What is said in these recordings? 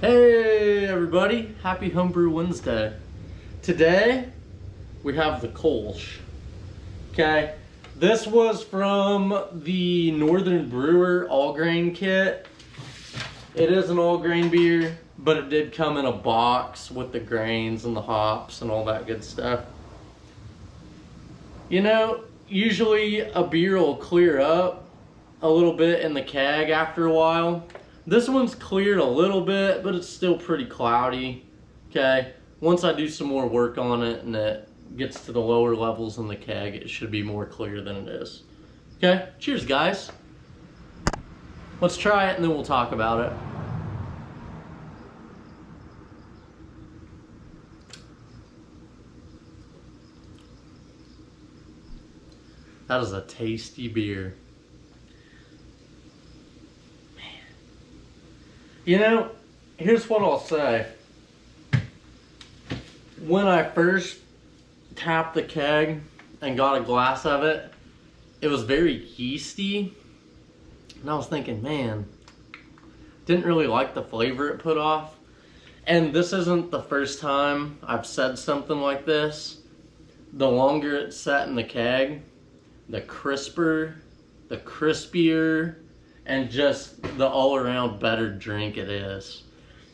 Hey everybody, happy Homebrew Wednesday. Today we have the Kölsch. Okay, this was from the Northern Brewer All-Grain Kit. It is an all-grain beer, but it did come in a box with the grains and the hops and all that good stuff. You know, usually a beer will clear up a little bit in the keg after a while. This one's cleared a little bit, but it's still pretty cloudy. Okay, once I do some more work on it and it gets to the lower levels in the keg, it should be more clear than it is. Okay, cheers guys. Let's try it and then we'll talk about it. That is a tasty beer. You know, here's what I'll say. When I first tapped the keg and got a glass of it, it was very yeasty. And I was thinking, man, didn't really like the flavor it put off. And this isn't the first time I've said something like this. The longer it's sat in the keg, the crisper, the crispier, and just the all-around better drink it is.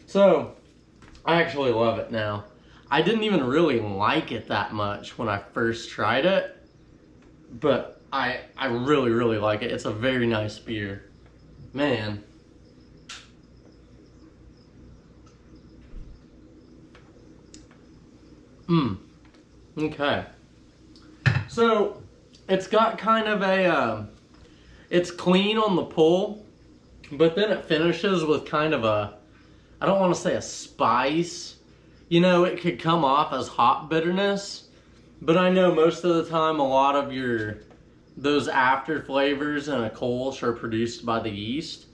So, I actually love it now. I didn't even really like it that much when I first tried it, but I really, really like it. It's a very nice beer. Man. Okay. So, it's got kind of a, it's clean on the pull, but then it finishes with kind of a, I don't want to say a spice. You know, it could come off as hop bitterness, but I know most of the time a lot of those after flavors in a Kölsch are produced by the yeast.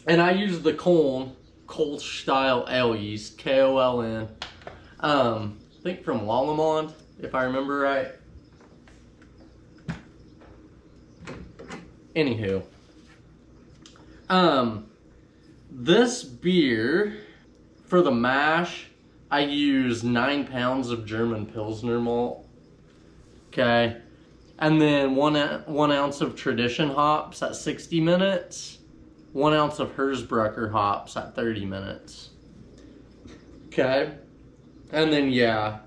And I use the Kölsch style ale yeast, K-O-L-N. I think from Lallemand, if I remember right. Anywho, this beer, for the mash, I use 9 pounds of German Pilsner malt, okay, and then one ounce of Tradition hops at 60 minutes, 1 ounce of Hersbrucker hops at 30 minutes, okay, and then yeah,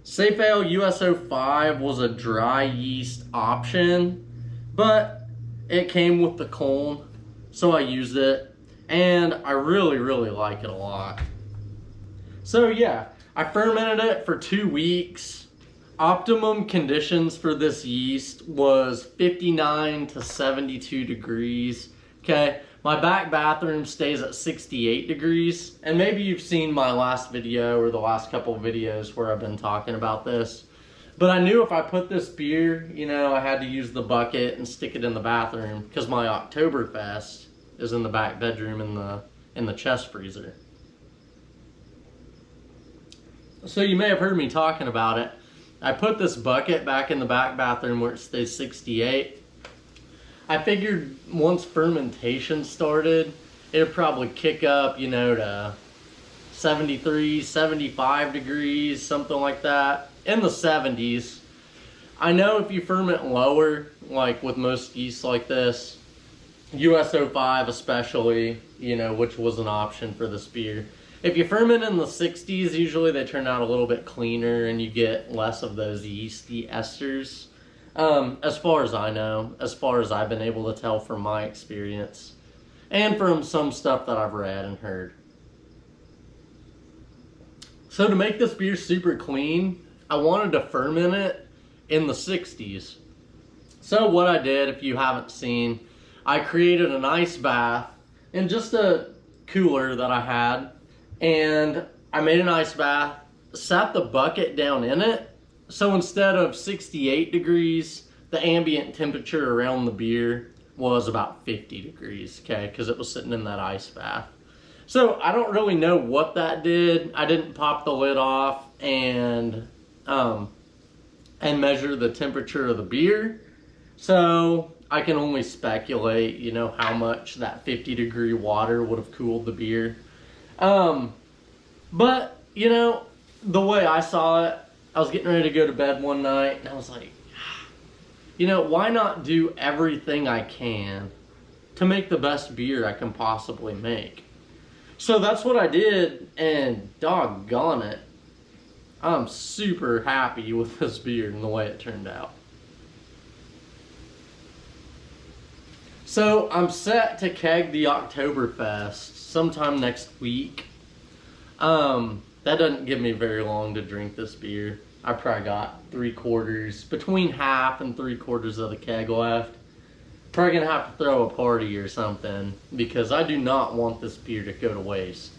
Safe Ale US-05 was a dry yeast option, but it came with the Köln, so I used it, and I really, really like it a lot. So yeah, I fermented it for 2 weeks. Optimum conditions for this yeast was 59 to 72 degrees. Okay, my back bathroom stays at 68 degrees, and maybe you've seen my last video or the last couple of videos where I've been talking about this. But I knew if I put this beer, you know, I had to use the bucket and stick it in the bathroom because my Oktoberfest is in the back bedroom in the chest freezer. So you may have heard me talking about it. I put this bucket back in the back bathroom where it stays 68. I figured once fermentation started, it would probably kick up, you know, to 73, 75 degrees, something like that. In the 70s. I know if you ferment lower, like with most yeast like this, US-05 especially, you know, which was an option for this beer. If you ferment in the 60s, usually they turn out a little bit cleaner and you get less of those yeasty esters. As far as I know, as far as I've been able to tell from my experience, and from some stuff that I've read and heard. So to make this beer super clean, I wanted to ferment it in the 60s. So what I did, if you haven't seen, I created an ice bath in just a cooler that I had, and I made an ice bath, sat the bucket down in it, so instead of 68 degrees, the ambient temperature around the beer was about 50 degrees, okay, because it was sitting in that ice bath. So I don't really know what that did. I didn't pop the lid off and measure the temperature of the beer. So I can only speculate, you know, how much that 50-degree water would have cooled the beer. But, you know, the way I saw it, I was getting ready to go to bed one night, and I was like, you know, why not do everything I can to make the best beer I can possibly make? So that's what I did, and doggone it, I'm super happy with this beer and the way it turned out. So I'm set to keg the Oktoberfest sometime next week. That doesn't give me very long to drink this beer. I probably got between half and 3/4 of the keg left. Probably gonna have to throw a party or something because I do not want this beer to go to waste.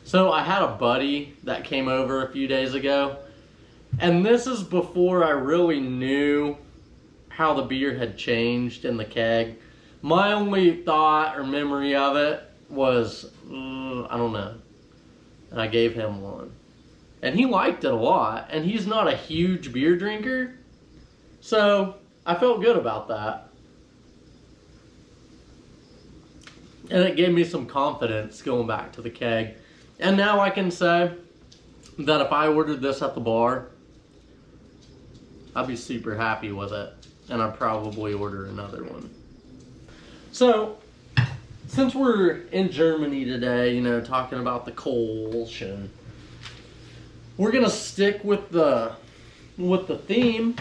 So I had a buddy that came over a few days ago, and this is before I really knew how the beer had changed in the keg. My only thought or memory of it was, I don't know. And I gave him one. And he liked it a lot. And he's not a huge beer drinker. So I felt good about that. And it gave me some confidence going back to the keg. And now I can say that if I ordered this at the bar, I'd be super happy with it. And I'd probably order another one. So, since we're in Germany today, you know, talking about the Kölsch, and we're gonna stick with the theme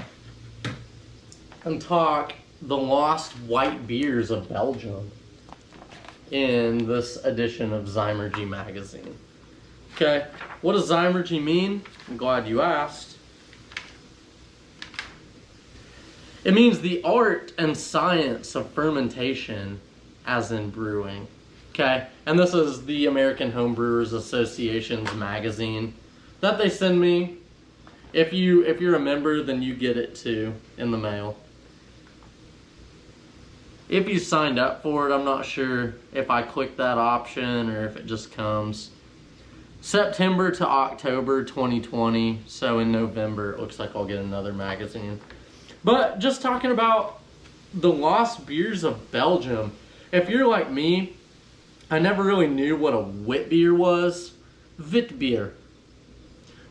and talk the lost white beers of Belgium in this edition of Zymergy magazine. Okay, what does Zymergy mean? I'm glad you asked. It means the art and science of fermentation, as in brewing. Okay, and this is the American Homebrewers Association's magazine that they send me. If you're a member, then you get it too in the mail. If you signed up for it, I'm not sure if I click that option or if it just comes. September to October 2020, so in November it looks like I'll get another magazine. But just talking about the lost beers of Belgium. If you're like me, I never really knew what a wit beer was. Wit beer.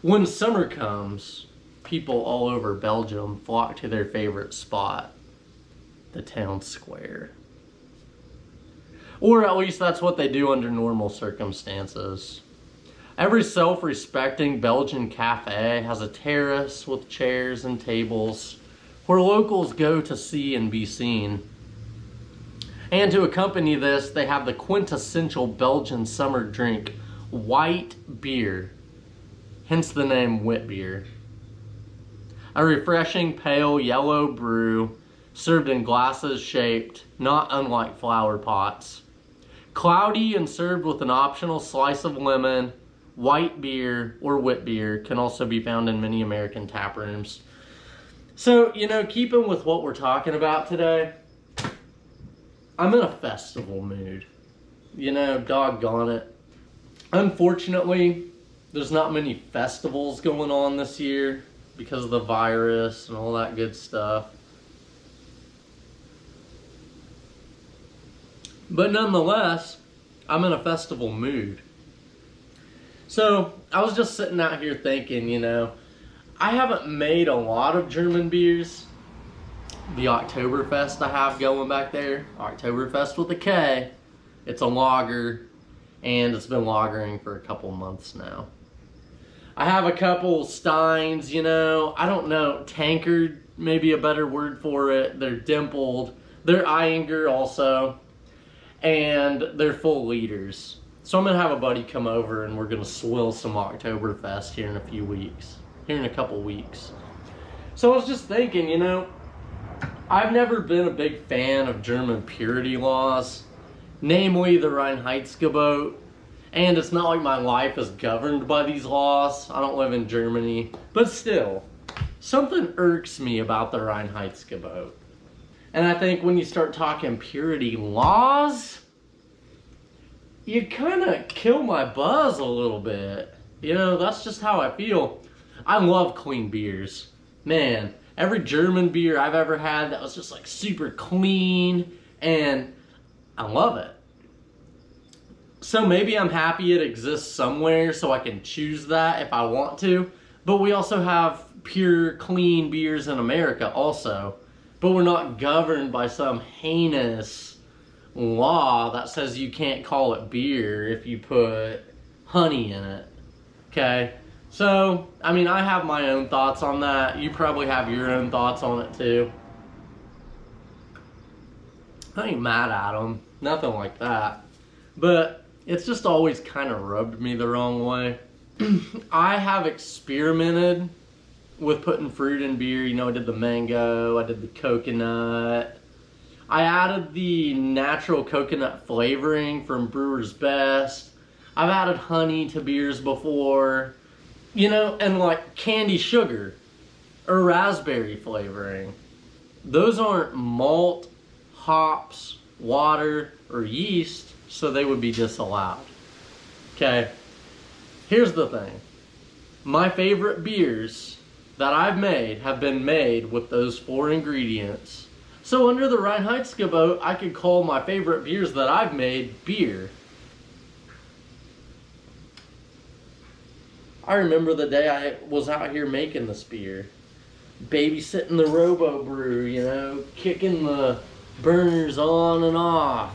When summer comes, people all over Belgium flock to their favorite spot, the town square. Or at least that's what they do under normal circumstances. Every self-respecting Belgian cafe has a terrace with chairs and tables where locals go to see and be seen. And to accompany this, they have the quintessential Belgian summer drink, white beer, hence the name wit beer. A refreshing pale yellow brew served in glasses shaped, not unlike flower pots. Cloudy and served with an optional slice of lemon, white beer or wit beer can also be found in many American tap rooms. So, you know, keeping with what we're talking about today, I'm in a festival mood. You know, doggone it. Unfortunately, there's not many festivals going on this year because of the virus and all that good stuff. But nonetheless, I'm in a festival mood. So, I was just sitting out here thinking, you know, I haven't made a lot of German beers. The Oktoberfest I have going back there, Oktoberfest with a K. It's a lager, and it's been lagering for a couple months now. I have a couple Steins, you know, I don't know, tankard, maybe a better word for it. They're dimpled. They're Eyinger also, and they're full liters. So I'm gonna have a buddy come over and we're gonna swill some Oktoberfest here in a couple weeks. So I was just thinking, you know, I've never been a big fan of German purity laws, namely the Reinheitsgebot, and it's not like my life is governed by these laws. I don't live in Germany, but still, something irks me about the Reinheitsgebot. And I think when you start talking purity laws, you kind of kill my buzz a little bit. You know, that's just how I feel. I love clean beers. Man, every German beer I've ever had that was just like super clean, and I love it. So maybe I'm happy it exists somewhere so I can choose that if I want to. But we also have pure, clean beers in America also. But we're not governed by some heinous law that says you can't call it beer if you put honey in it. Okay? So, I mean, I have my own thoughts on that. You probably have your own thoughts on it too. I ain't mad at them. Nothing like that. But it's just always kind of rubbed me the wrong way. I have experimented with putting fruit in beer. You know, I did the mango, I did the coconut. I added the natural coconut flavoring from Brewer's Best. I've added honey to beers before. You know, and like candy sugar or raspberry flavoring. Those aren't malt, hops, water, or yeast, so they would be disallowed. Okay, here's the thing. My favorite beers that I've made have been made with those 4 ingredients. So under the Reinheitsgebot, I could call my favorite beers that I've made beer. I remember the day I was out here making this beer. Babysitting the Robo Brew, you know, kicking the burners on and off.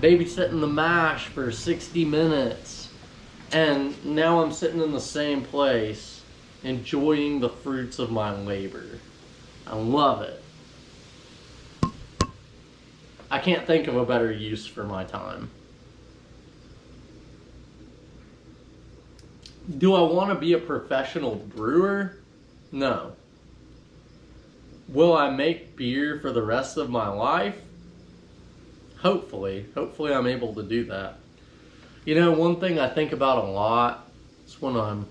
Babysitting the mash for 60 minutes. And now I'm sitting in the same place, enjoying the fruits of my labor. I love it. I can't think of a better use for my time. Do I want to be a professional brewer? No. Will I make beer for the rest of my life? Hopefully. Hopefully I'm able to do that. You know, one thing I think about a lot is when I'm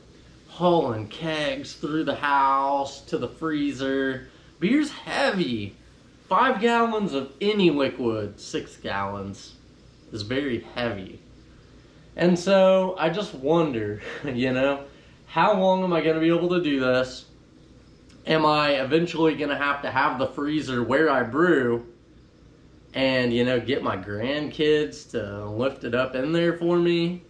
hauling kegs through the house to the freezer. Beer's heavy. 5 gallons of any liquid, 6 gallons, is very heavy. And so I just wonder, you know, how long am I going to be able to do this? Am I eventually going to have the freezer where I brew and, you know, get my grandkids to lift it up in there for me?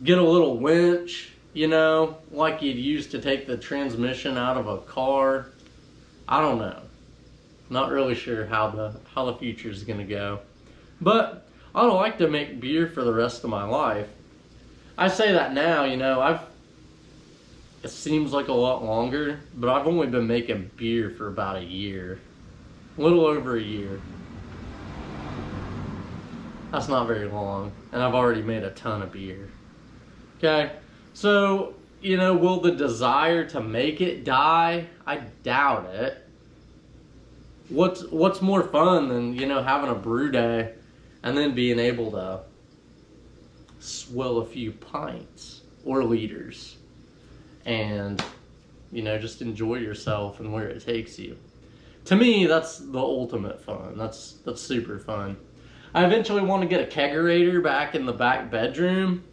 Get a little winch, you know, like you'd use to take the transmission out of a car. I don't know. Not really sure how the future is going to go. But I'd like to make beer for the rest of my life. I say that now, you know, it seems like a lot longer, but I've only been making beer for about a year. A little over a year. That's not very long, and I've already made a ton of beer. Okay, so, you know, will the desire to make it die? I doubt it. What's more fun than, you know, having a brew day and then being able to swill a few pints or liters and, you know, just enjoy yourself and where it takes you. To me, that's the ultimate fun. That's super fun. I eventually want to get a kegerator back in the back bedroom.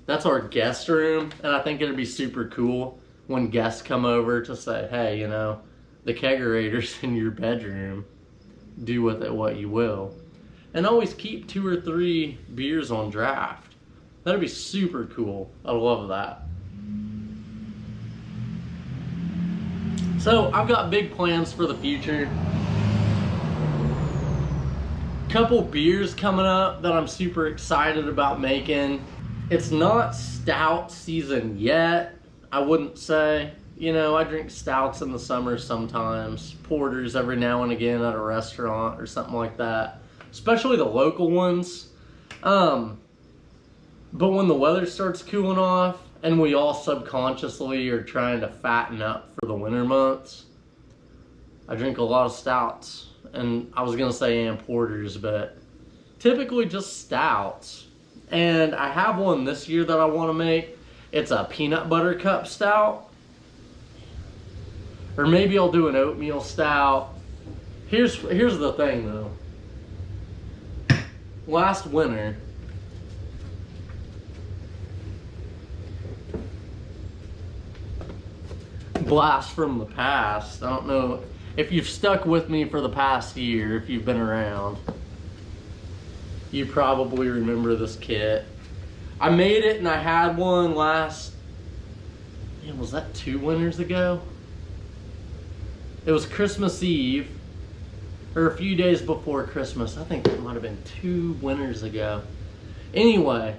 That's our guest room, and I think it'd be super cool when guests come over to say, hey, you know, the kegerator's in your bedroom. Do with it what you will. And always keep 2 or 3 beers on draft. That'd be super cool. I love that. So I've got big plans for the future. Couple beers coming up that I'm super excited about making. It's not stout season yet, I wouldn't say. You know, I drink stouts in the summer sometimes, porters every now and again at a restaurant or something like that, especially the local ones. But when the weather starts cooling off and we all subconsciously are trying to fatten up for the winter months, I drink a lot of stouts. And I was gonna say and porters, but typically just stouts. And I have one this year that I want to make. It's a peanut butter cup stout. Or maybe I'll do an oatmeal stout. Here's the thing though. Last winter, blast from the past. I don't know if you've stuck with me for the past year, if you've been around. You probably remember this kit. I made it and I had one last, man, was that 2 winters ago? It was Christmas Eve, or a few days before Christmas. I think it might have been 2 winters ago. Anyway,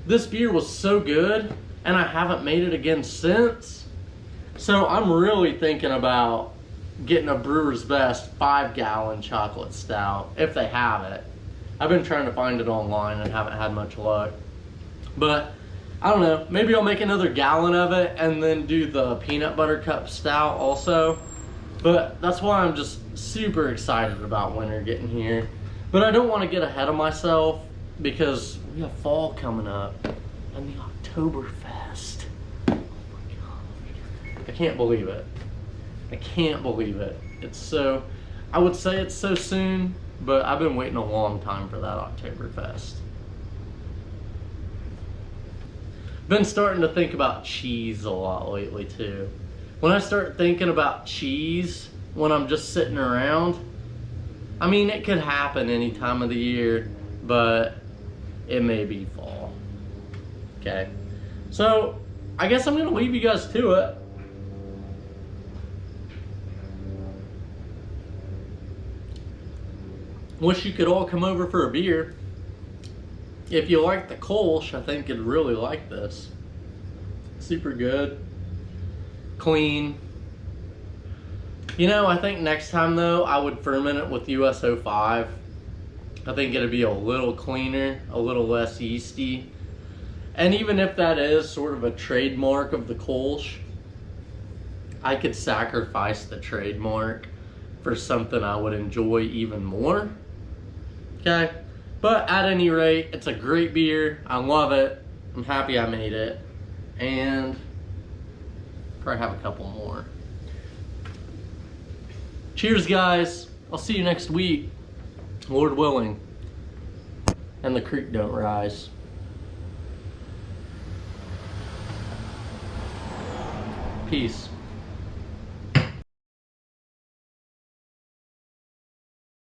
this beer was so good, and I haven't made it again since. So I'm really thinking about getting a Brewer's Best 5-gallon chocolate stout, if they have it. I've been trying to find it online and haven't had much luck. But I don't know, maybe I'll make another gallon of it and then do the peanut butter cup stout also. But that's why I'm just super excited about winter getting here. But I don't want to get ahead of myself because we have fall coming up and the Oktoberfest. Oh my gosh. I can't believe it. I can't believe it. It's so, I would say it's so soon, but I've been waiting a long time for that Oktoberfest. Been starting to think about cheese a lot lately too. When I start thinking about cheese when I'm just sitting around, I mean, it could happen any time of the year, but it may be fall. Okay, so I guess I'm gonna leave you guys to it. Wish you could all come over for a beer. If you like the Kölsch, I think you'd really like this. Super good. Clean. You know, I think next time though, I would ferment it with US-05. I think it'd be a little cleaner, a little less yeasty. And even if that is sort of a trademark of the Kölsch, I could sacrifice the trademark for something I would enjoy even more. Okay, but at any rate, it's a great beer. I love it. I'm happy I made it. And probably have a couple more. Cheers, guys. I'll see you next week, Lord willing, and the creek don't rise. Peace.